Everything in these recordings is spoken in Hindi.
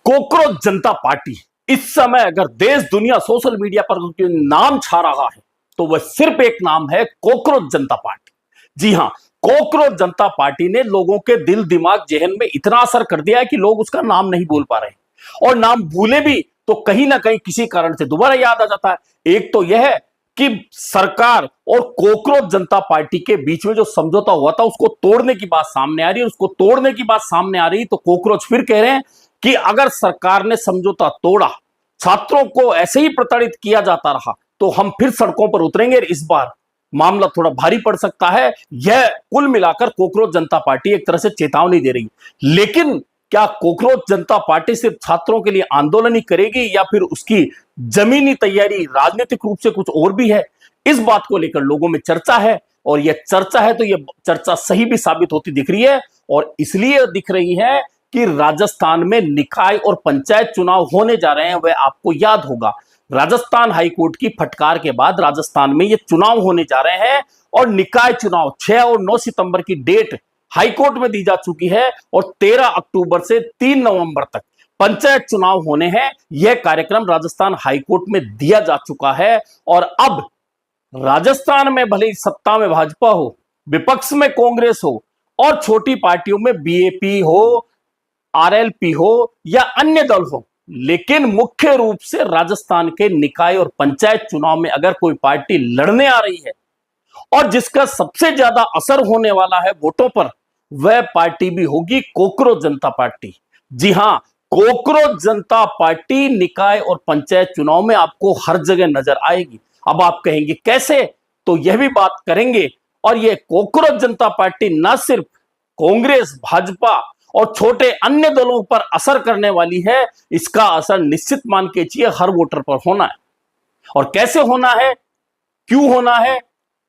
कॉकरोच जनता पार्टी इस समय अगर देश दुनिया सोशल मीडिया पर उनके नाम छा रहा है तो वह सिर्फ एक नाम है, कॉकरोच जनता पार्टी। जी हां, कॉकरोच जनता पार्टी ने लोगों के दिल दिमाग जहन में इतना असर कर दिया है कि लोग उसका नाम नहीं बोल पा रहे, और नाम भूले भी तो कहीं ना कहीं किसी कारण से दोबारा याद आ जाता है। एक तो यह है कि सरकार और कॉकरोच जनता पार्टी के बीच में जो समझौता हुआ था उसको तोड़ने की बात सामने आ रही है। उसको तोड़ने की बात सामने आ रही तो कॉकरोच फिर कह रहे हैं कि अगर सरकार ने समझौता तोड़ा, छात्रों को ऐसे ही प्रताड़ित किया जाता रहा, तो हम फिर सड़कों पर उतरेंगे। इस बार मामला थोड़ा भारी पड़ सकता है। यह कुल मिलाकर कॉकरोच जनता पार्टी एक तरह से चेतावनी दे रही है। लेकिन क्या कॉकरोच जनता पार्टी सिर्फ छात्रों के लिए आंदोलन ही करेगी या फिर उसकी जमीनी तैयारी राजनीतिक रूप से कुछ और भी है? इस बात को लेकर लोगों में चर्चा है, और यह चर्चा है तो यह चर्चा सही भी साबित होती दिख रही है। और इसलिए दिख रही है कि राजस्थान में निकाय और पंचायत चुनाव होने जा रहे हैं। वह आपको याद होगा, राजस्थान हाईकोर्ट की फटकार के बाद राजस्थान में ये चुनाव होने जा रहे हैं, और निकाय चुनाव 6 और 9 सितंबर की डेट हाईकोर्ट में दी जा चुकी है, और 13 अक्टूबर से 3 नवंबर तक पंचायत चुनाव होने हैं। यह कार्यक्रम राजस्थान हाईकोर्ट में दिया जा चुका है। और अब राजस्थान में भले ही सत्ता में भाजपा हो, विपक्ष में कांग्रेस हो, और छोटी पार्टियों में बीएपी हो, आरएलपी हो या अन्य दल हो, लेकिन मुख्य रूप से राजस्थान के निकाय और पंचायत चुनाव में अगर कोई पार्टी लड़ने आ रही है और जिसका सबसे ज्यादा असर होने वाला है वोटों पर, वह पार्टी भी होगी कॉकरोच जनता पार्टी। जी हां, कॉकरोच जनता पार्टी निकाय और पंचायत चुनाव में आपको हर जगह नजर आएगी। अब आप कहेंगे कैसे, तो यह भी बात करेंगे। और यह कॉकरोच जनता पार्टी न सिर्फ कांग्रेस, भाजपा और छोटे अन्य दलों पर असर करने वाली है, इसका असर निश्चित मान के चाहिए हर वोटर पर होना है। और कैसे होना है, क्यों होना है,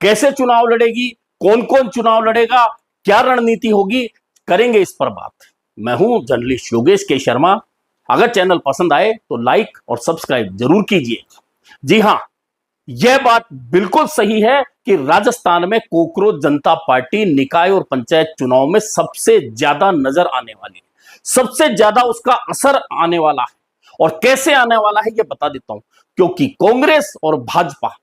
कैसे चुनाव लड़ेगी, कौन कौन चुनाव लड़ेगा, क्या रणनीति होगी, करेंगे इस पर बात। मैं हूं जर्नलिस्ट योगेश के शर्मा। अगर चैनल पसंद आए तो लाइक और सब्सक्राइब जरूर कीजिए। जी हां, यह बात बिल्कुल सही है कि राजस्थान में कॉकरोच जनता पार्टी निकाय और पंचायत चुनाव में सबसे ज्यादा नजर आने वाली है, सबसे ज्यादा उसका असर आने वाला है। और कैसे आने वाला है यह बता देता हूं। क्योंकि कांग्रेस और भाजपा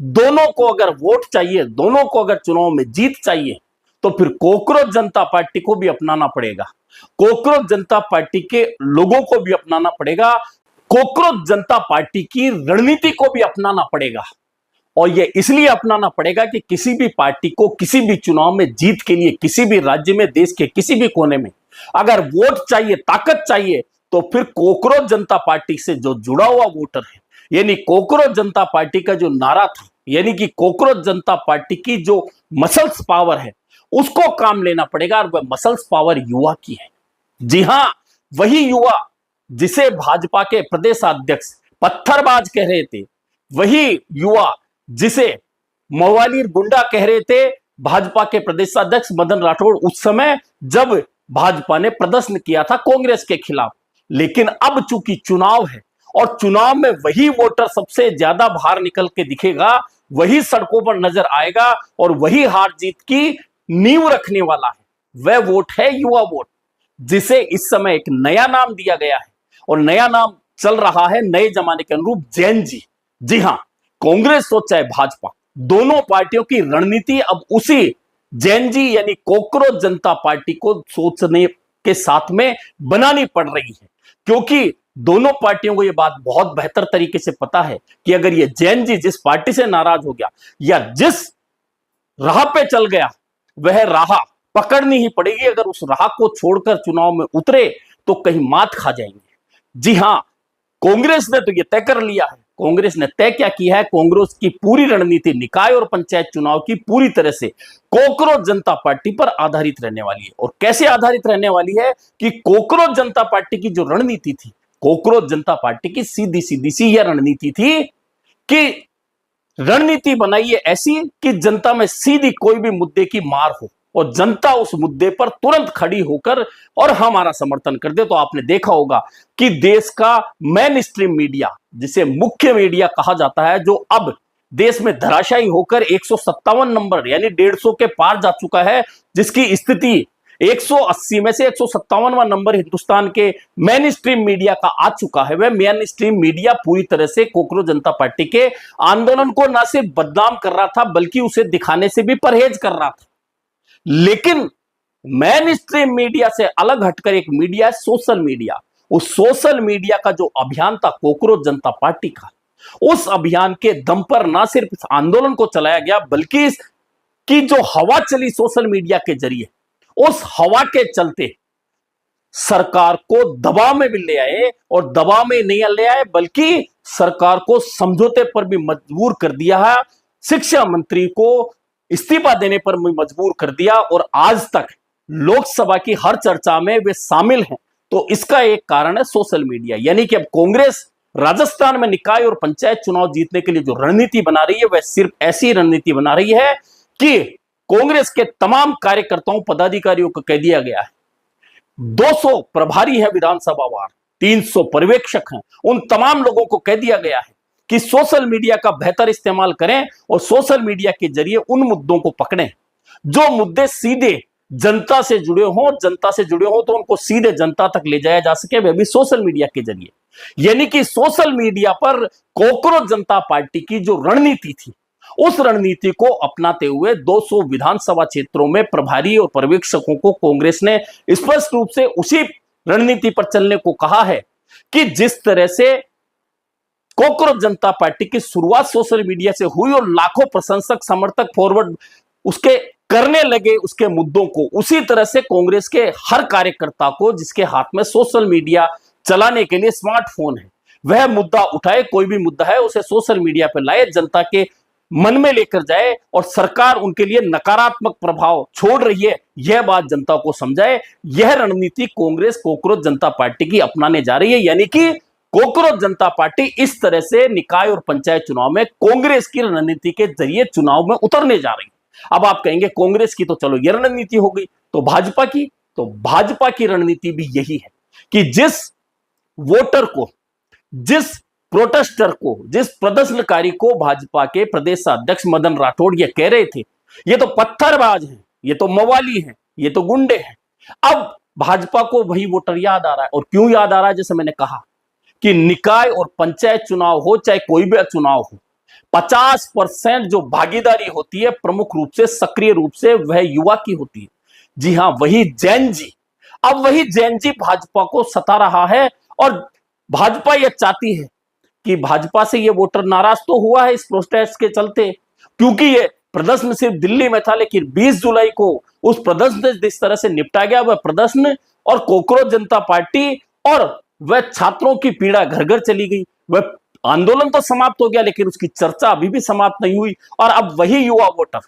दोनों को अगर वोट चाहिए, दोनों को अगर चुनाव में जीत चाहिए, तो फिर कॉकरोच जनता पार्टी को भी अपनाना पड़ेगा, कॉकरोच जनता पार्टी के लोगों को भी अपनाना पड़ेगा, कॉकरोच जनता पार्टी की रणनीति को भी अपनाना पड़ेगा। और यह इसलिए अपनाना पड़ेगा कि किसी भी पार्टी को किसी भी चुनाव में जीत के लिए, किसी भी राज्य में, देश के किसी भी कोने में अगर वोट चाहिए, ताकत चाहिए, तो फिर कॉकरोच जनता पार्टी से जो जुड़ा हुआ वोटर है, यानी कॉकरोच जनता पार्टी का जो नारा था, यानी कि कॉकरोच जनता पार्टी की जो मसल्स पावर है, उसको काम लेना पड़ेगा। और वह मसल्स पावर युवा की है। जी हां, वही युवा जिसे भाजपा के प्रदेशाध्यक्ष पत्थरबाज कह रहे थे, वही युवा जिसे मवालीर गुंडा कह रहे थे भाजपा के प्रदेशाध्यक्ष मदन राठौड़, उस समय जब भाजपा ने प्रदर्शन किया था कांग्रेस के खिलाफ। लेकिन अब चूंकि चुनाव है और चुनाव में वही वोटर सबसे ज्यादा बाहर निकल के दिखेगा, वही सड़कों पर नजर आएगा, और वही हार जीत की नींव रखने वाला है। वह वोट है युवा वोट, जिसे इस समय एक नया नाम दिया गया है, और नया नाम चल रहा है नए जमाने के अनुरूप जैन जी। जी हां, कांग्रेस हो चाहे भाजपा, दोनों पार्टियों की रणनीति अब उसी जैन जी यानी कॉकरोच जनता पार्टी को सोचने के साथ में बनानी पड़ रही है। क्योंकि दोनों पार्टियों को यह बात बहुत बेहतर तरीके से पता है कि अगर ये जैन जी जिस पार्टी से नाराज हो गया या जिस राह पे चल गया, वह राह पकड़नी ही पड़ेगी। अगर उस राह को छोड़कर चुनाव में उतरे तो कहीं मात खा जाएंगे। जी हां, कांग्रेस ने तो यह तय कर लिया है। कांग्रेस ने तय क्या किया है, कांग्रेस की पूरी रणनीति निकाय और पंचायत चुनाव की पूरी तरह से कॉकरोच जनता पार्टी पर आधारित रहने वाली है। और कैसे आधारित रहने वाली है कि कॉकरोच जनता पार्टी की जो रणनीति थी, कॉकरोच जनता पार्टी की सीधी सीधी सी यह रणनीति थी कि रणनीति बनाइए ऐसी कि जनता में सीधी कोई भी मुद्दे की मार हो और जनता उस मुद्दे पर तुरंत खड़ी होकर और हमारा समर्थन कर दे। तो आपने देखा होगा कि देश का मेन स्ट्रीम मीडिया, जिसे मुख्य मीडिया कहा जाता है, जो अब देश में धराशायी होकर 157 नंबर यानी 150 के पार जा चुका है, जिसकी स्थिति 180 में से 157वां नंबर हिंदुस्तान के मेन स्ट्रीम मीडिया का आ चुका है। वह मेन स्ट्रीम मीडिया पूरी तरह से कोकरोच जनता पार्टी के आंदोलन को न सिर्फ बदनाम कर रहा था बल्कि उसे दिखाने से भी परहेज कर रहा था। लेकिन मेन स्ट्रीम मीडिया से अलग हटकर एक मीडिया है सोशल मीडिया। उस सोशल मीडिया का जो अभियान था कोकरोच जनता पार्टी का, उस अभियान के दम पर ना सिर्फ इस आंदोलन को चलाया गया बल्कि इसकी जो हवा चली सोशल मीडिया के जरिए, उस हवा के चलते सरकार को दबाव में भी ले आए, और दबाव में नहीं ले आए बल्कि सरकार को समझौते पर भी मजबूर कर दिया है। शिक्षा मंत्री को इस्तीफा देने पर भी मजबूर कर दिया, और आज तक लोकसभा की हर चर्चा में वे शामिल हैं। तो इसका एक कारण है सोशल मीडिया। यानी कि अब कांग्रेस राजस्थान में निकाय और पंचायत चुनाव जीतने के लिए जो रणनीति बना रही है, वह सिर्फ ऐसी रणनीति बना रही है कि कांग्रेस के तमाम कार्यकर्ताओं पदाधिकारियों को कह दिया गया है, 200 प्रभारी हैं विधानसभा वार, 300 पर्यवेक्षक हैं, उन तमाम लोगों को कह दिया गया है कि सोशल मीडिया का बेहतर इस्तेमाल करें और सोशल मीडिया के जरिए उन मुद्दों को पकड़ें जो मुद्दे सीधे जनता से जुड़े हों, जनता से जुड़े हों तो उनको सीधे जनता तक ले जाया जा सके, वह भी सोशल मीडिया के जरिए। यानी कि सोशल मीडिया पर कोकरोच जनता पार्टी की जो रणनीति थी, उस रणनीति को अपनाते हुए 200 विधानसभा क्षेत्रों में प्रभारी और पर्यवेक्षकों को कांग्रेस ने स्पष्ट रूप से उसी रणनीति पर चलने को कहा है कि जिस तरह से कोकरोच जनता पार्टी की शुरुआत सोशल मीडिया से हुई और लाखों प्रशंसक समर्थक फॉरवर्ड उसके करने लगे उसके मुद्दों को, उसी तरह से कांग्रेस के हर कार्यकर्ता को जिसके हाथ में सोशल मीडिया चलाने के लिए स्मार्टफोन है, वह मुद्दा उठाए, कोई भी मुद्दा है उसे सोशल मीडिया पर लाए, जनता के मन में लेकर जाए और सरकार उनके लिए नकारात्मक प्रभाव छोड़ रही है यह बात जनता को समझाए। यह रणनीति कांग्रेस कोकरोच जनता पार्टी की अपनाने जा रही है। यानी कि कोकरोच जनता पार्टी इस तरह से निकाय और पंचायत चुनाव में कांग्रेस की रणनीति के जरिए चुनाव में उतरने जा रही है। अब आप कहेंगे कांग्रेस की तो चलो यह रणनीति हो गई, तो भाजपा की? तो भाजपा की रणनीति भी यही है कि जिस वोटर को, जिस प्रोटेस्टर को, जिस प्रदर्शनकारी को भाजपा के प्रदेश अध्यक्ष मदन राठौड़ ये कह रहे थे ये तो पत्थरबाज हैं, ये तो मवाली हैं, ये तो गुंडे हैं, अब भाजपा को वही वोटर याद आ रहा है। और क्यों याद आ रहा है? जैसे मैंने कहा कि निकाय और पंचायत चुनाव हो चाहे कोई भी चुनाव हो, 50% जो भागीदारी होती है प्रमुख रूप से, सक्रिय रूप से वह युवा की होती है। जी हां, वही जैन जी, अब वही जैन जी भाजपा को सता रहा है और भाजपा यह चाहती है कि भाजपा से ये वोटर नाराज तो हुआ है इस प्रोटेस्ट के चलते, क्योंकि ये प्रदर्शन सिर्फ दिल्ली में था, लेकिन 20 जुलाई को उस प्रदर्शन जिस तरह से निपटा गया, वह प्रदर्शन और कोकरोच जनता पार्टी और वह छात्रों की पीड़ा घर घर चली गई। वह आंदोलन तो समाप्त हो गया लेकिन उसकी चर्चा अभी भी समाप्त नहीं हुई। और अब वही युवा वोटर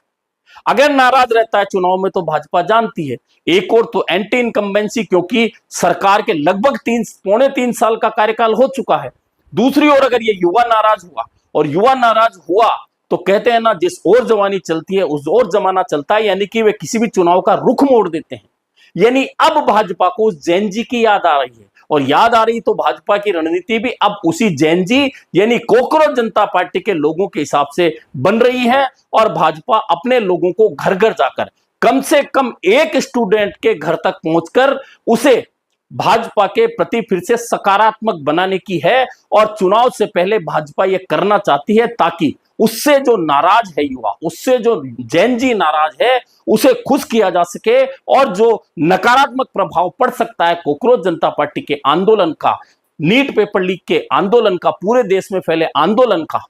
अगर नाराज रहता है चुनाव में, तो भाजपा जानती है एक और तो एंटी इनकम्बेंसी, क्योंकि सरकार के लगभग 3 साल का कार्यकाल हो चुका है। दूसरी ओर अगर ये युवा नाराज हुआ, और युवा नाराज हुआ तो कहते हैं ना, जिस ओर जवानी चलती है उस ओर जमाना चलता है, यानी कि वे किसी भी चुनाव का रुख मोड़ देते हैं। यानी अब भाजपा को उस जैन जी की याद आ रही है, और याद आ रही तो भाजपा की रणनीति भी अब उसी जैन जी यानी कोकरोच जनता पार्टी के लोगों के हिसाब से बन रही है। और भाजपा अपने लोगों को घर घर जाकर, कम से कम एक स्टूडेंट के घर तक पहुंचकर उसे भाजपा के प्रति फिर से सकारात्मक बनाने की है। और चुनाव से पहले भाजपा यह करना चाहती है ताकि उससे जो नाराज है युवा, उससे जो जैन जी नाराज है, उसे खुश किया जा सके, और जो नकारात्मक प्रभाव पड़ सकता है कोकरोच जनता पार्टी के आंदोलन का, नीट पेपर लीक के आंदोलन का, पूरे देश में फैले आंदोलन का,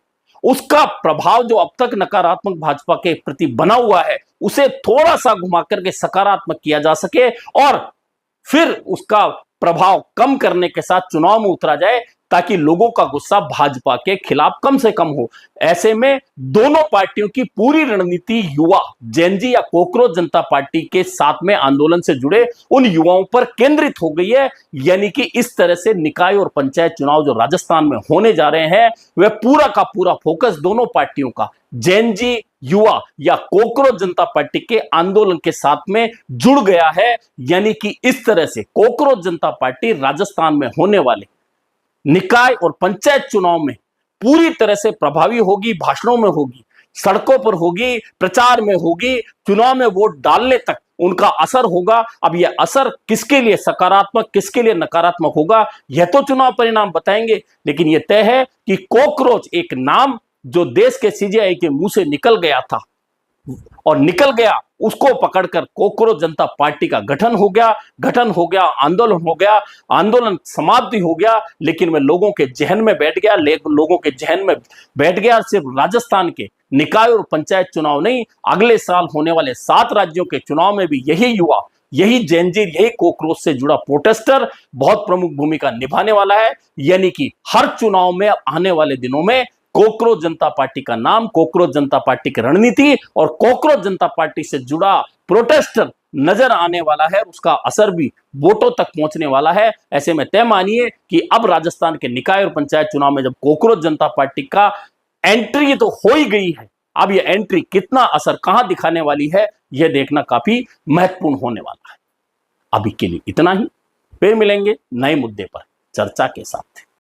उसका प्रभाव जो अब तक नकारात्मक भाजपा के प्रति बना हुआ है, उसे थोड़ा सा घुमा करके सकारात्मक किया जा सके और फिर उसका प्रभाव कम करने के साथ चुनाव में उतरा जाए, ताकि लोगों का गुस्सा भाजपा के खिलाफ कम से कम हो। ऐसे में दोनों पार्टियों की पूरी रणनीति युवा, जैन जी या कोकरोच जनता पार्टी के साथ में आंदोलन से जुड़े उन युवाओं पर केंद्रित हो गई है। यानी कि इस तरह से निकाय और पंचायत चुनाव जो राजस्थान में होने जा रहे हैं, वह पूरा का पूरा फोकस दोनों पार्टियों का जैन जी, युवा या कोकरोच जनता पार्टी के आंदोलन के साथ में जुड़ गया है। यानी कि इस तरह से कोकरोच जनता पार्टी राजस्थान में होने वाले निकाय और पंचायत चुनाव में पूरी तरह से प्रभावी होगी, भाषणों में होगी, सड़कों पर होगी, प्रचार में होगी, चुनाव में वोट डालने तक उनका असर होगा। अब यह असर किसके लिए सकारात्मक, किसके लिए नकारात्मक होगा, यह तो चुनाव परिणाम बताएंगे। लेकिन यह तय है कि कॉकरोच एक नाम जो देश के सीजेआई के मुंह से निकल गया था और निकल गया, उसको पकड़कर कॉकरोच जनता पार्टी का गठन हो गया, आंदोलन हो गया, आंदोलन समाप्ति हो गया। लेकिन वह लोगों के जहन में बैठ गया, लोगों के जहन में बैठ गया। सिर्फ राजस्थान के निकाय और पंचायत चुनाव नहीं, अगले साल होने वाले 7 राज्यों के चुनाव में भी यही युवा, यही जंजीर, यही कॉकरोच से जुड़ा प्रोटेस्टर बहुत प्रमुख भूमिका निभाने वाला है। यानी कि हर चुनाव में आने वाले दिनों में कॉकरोच जनता पार्टी का नाम, कॉकरोच जनता पार्टी की रणनीति और कॉकरोच जनता पार्टी से जुड़ा प्रोटेस्टर नजर आने वाला है। उसका असर भी वोटों तक पहुंचने वाला है। ऐसे में तय मानिए कि अब राजस्थान के निकाय और पंचायत चुनाव में जब कॉकरोच जनता पार्टी का एंट्री तो हो ही गई है, अब यह एंट्री कितना असर कहां दिखाने वाली है, यह देखना काफी महत्वपूर्ण होने वाला है। अभी के लिए इतना ही, फिर मिलेंगे नए मुद्दे पर चर्चा के साथ।